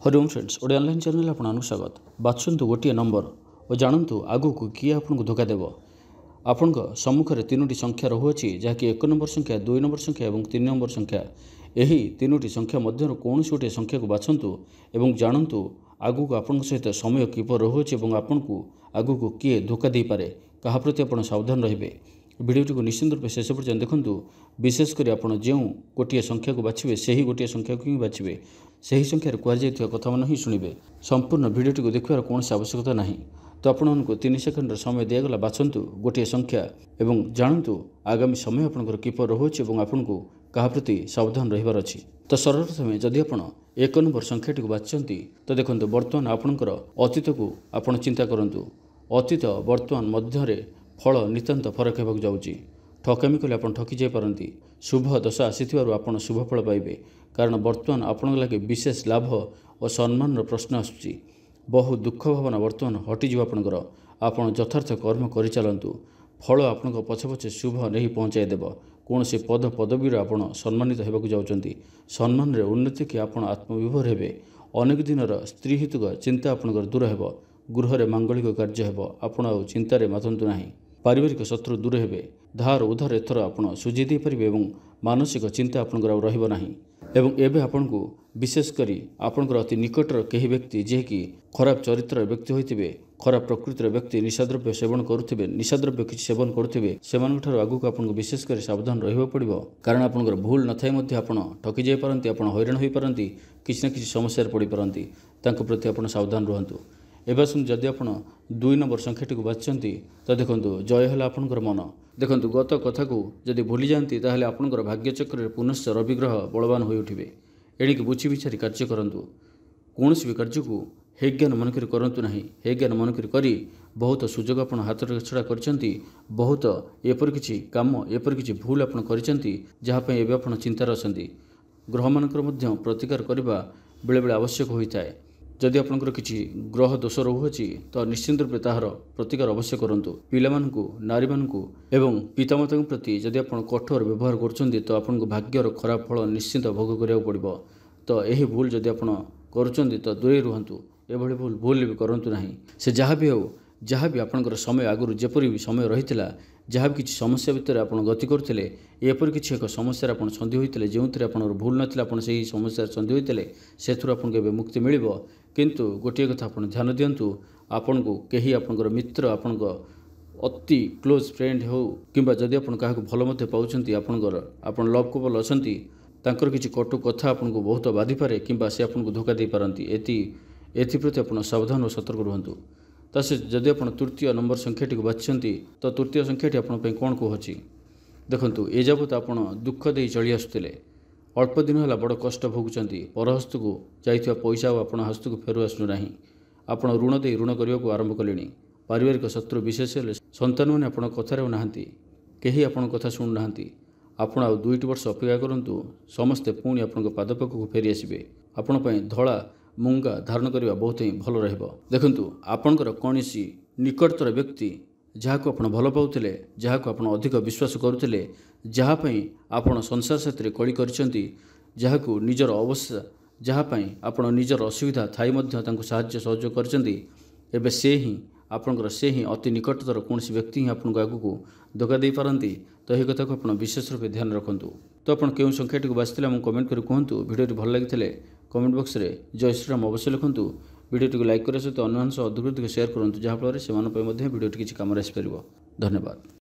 Hariom friends Odia online channel आपको स्वागत। बाछंतु गोटे नंबर और जानतु आगु को किए आपको धोखा देव। आपण सम्मुखें तीनोटी संख्या रहुअछि जहाँकि 1 नंबर संख्या 2 नंबर संख्या और 3 नंबर संख्या। यही तीनोटी संख्या मध्य कौन गोटे संख्या को बाछंतु एवं जानतु आगु को आपण सहित समय किपर रहुअछि और आपन को आगु को किए धोखा दे पारे कहा प्रति आप सावधान रहिबे। भिडियोटी को निश्चित रूप शेष पर्यटन देखूँ। विशेषकर आपड़ जो गोटे संख्या को बाछिबे से गोटे संख्या को ही बाछिबे से संख्यार कहुई कथा मान ही शुणिबे। संपूर्ण भिडियोटी को देखार कौन आवश्यकता नहीं। तो आपको 3 सेकेंडर समय दिगला बाछंतु गोटे संख्या एवं जानतु आगामी समय आपंकर किपर रहुअछि और आपन को कहा प्रति सावधान रहिबार अछि। तो सर्वप्रथमे जदि आपण 1 नंबर संख्याटी को बाछिचंती तो देखो बर्तमान आपणकर अतीत को आपण चिंता करंतु। अतीत बर्तमान मध्य फल नितांत फरक होगा जाऊँगी। ठकामी कले आप ठकी जाई पारंती। शुभ दशा आसीथिबारु आपण शुभ फल पाइबे कारण बर्तमान आपण लगे विशेष लाभ और सम्मान प्रश्न आसुची। बहु दुख भावना बर्तमान हटिଯିव आपणकर। आपण यथार्थ कर्म करि चलंतु। फल आपण पछे पछे शुभ नहीं पहुँचाई देव। कौन से पद पदवीर आपण सम्मानित होगा जाउचंती। सम्मान रे उन्नति की आपण आत्मविभोर हेबे। अनेक दिनर स्त्री हितक चिंता आपणकर दूर हेबो। गृह मांगलिक कार्य हेबो। आपण आ चिंतार मातंतु नाही। पारिवारिक शत्रु दूर हेबे। धार उधार एथर आपण सुझी दे पारिबे एवं मानसिक चिंता आपणकर रहिबो नाही। एवं एबे आपनको विशेष करी आपणकर अति निकटर कही व्यक्ति जे कि खराब चरित्र व्यक्ति होइतिबे, खराब प्रकृतिर व्यक्ति निशाद्रव्य सेवन करुथिबे, निशाद्रव्य किछि सेवन करुथिबे सेमानक ठाରୁ आगु आपनको विशेष करी सावधान रहिबो पड़िबो। कारण आपणकर भूल न थाई मध्ये आपण ठकी जाई पारंती, आपण हैरान होई पारंती, किछि न किछि समस्या पड़ी पारंती। तांको प्रति आपण सावधान रहंतु। एवं सुन जदि आप 2 नंबर संख्याटी को बाछिचंती तो देखो जय है आपणकर मन। देखो गत कथा को जदि भूली जाती ताहले आपणकर भाग्यचक्र पुनश्च रविग्रह बलवान हो उठिबे। एणिक बुझी विचारी कार्य करंतु। कौन भी कार्य को हे ज्ञान मनकरी करंतु नहीं। हे ज्ञान मनकरी करी बहुत सुजोग आपण हाथ छड़ा करचंती। बहुत एपर किछि काम एपर किछि भूल आपण करचंती जहाँ पे एबे आपण चिंतार असंती। ग्रह मानकर मध्य प्रतिकार करबा बेले बेले आवश्यक होइताए। जदि आपंकर किसी ग्रह दोष रहुअछि तो निश्चित रूप ताहार प्रतिकार अवश्य करंतु। पिलामानकु नारी मानकु एवं पितामाता प्रति जदि आपण कठोर व्यवहार करछन्ती तो आपनको भाग्यर खराब फल निश्चित भोग करिया पड़िबो। तो यही भूल जदि आपण करछन्ती तो दूरे रुहंतु। एभली भूल भी करंतु नाही। से जहाँ भी हो जहाँ भी आपंकर समय आगुरी जेपरी भी समय रहितिला जहाँ भी किसी समस्या भितर आप गति करते एपर किसी एक समस्या आप छंदी होते जो आपंकर भूल नाला आप समस्या छंदी होते से आपको मुक्ति मिल। किंतु गोटे कथा आप ध्यान दिंतु। आपण को कहीं आपंकर मित्र आपण अति क्लोज फ्रेंड हो कि जदि आप भल मत पाँच आपंकर आप लव कपल अच्छा तांकर किसी कटु कथा आपको बहुत बाधि पारे कि से आपको धोखा दे पारती। एप्रति आप सावधान और सतर्क रुहतु। तासे जदि आप तृतीय नंबर संख्याटी को बाछिचंती तो तृतीय संख्याटी आपन कौन कहूँ देखु। ए जाबत आप दुख दे चली आसुले अल्प दिन है बड़ कष्ट भोगुंट पर हस्त को जाइथिबा पैसा आपण हस्त को फेरु आसनु नाही। आपण ऋण दे ऋण करने को आरंभ कले। पारिवारिक शत्रु विशेष सन्तान मैंने आपण कथार नहांती केही आपण कथा शुणु नाहांती। आपण आ 2 वर्ष अपेक्षा करंतु समस्ते पुणी आपण पादपाख को फेरी आसबे। आपण पई धला मूंगा धारण करने बहुत ही भल रहिबो। देखंतु आपणकर कौनसी निकटतर व्यक्ति जहाँ को आप भल पाउथिले, जहाँ को आप अधिक विश्वास करुथिले, जहाँ पई आपण संसार साथी कली करछंती, जहाँ को निजर अवस्था जहाँ पई आपण निजर असुविधा थाई मध्य तांको साहाय्य सहयोग करछंती एबे से ही आपणकर से ही अति निकटतर कौन व्यक्ति ही आपको आगू धोखा दे पारंती। तो यह कथा को आप विशेष रूप ध्यान रखंतु। तो आप क्यों संख्याटी को बाछिथिले हम कमेंट कर कहतु। भिडियो भल लगी कमेंट बॉक्स रे जय श्रीराम अवश्य लिखंतु। भिडियो को लाइक करने सहित अन्य अधिक शेयर करूँ जहाँफल से भिडियो किसी कम आसपर। धन्यवाद।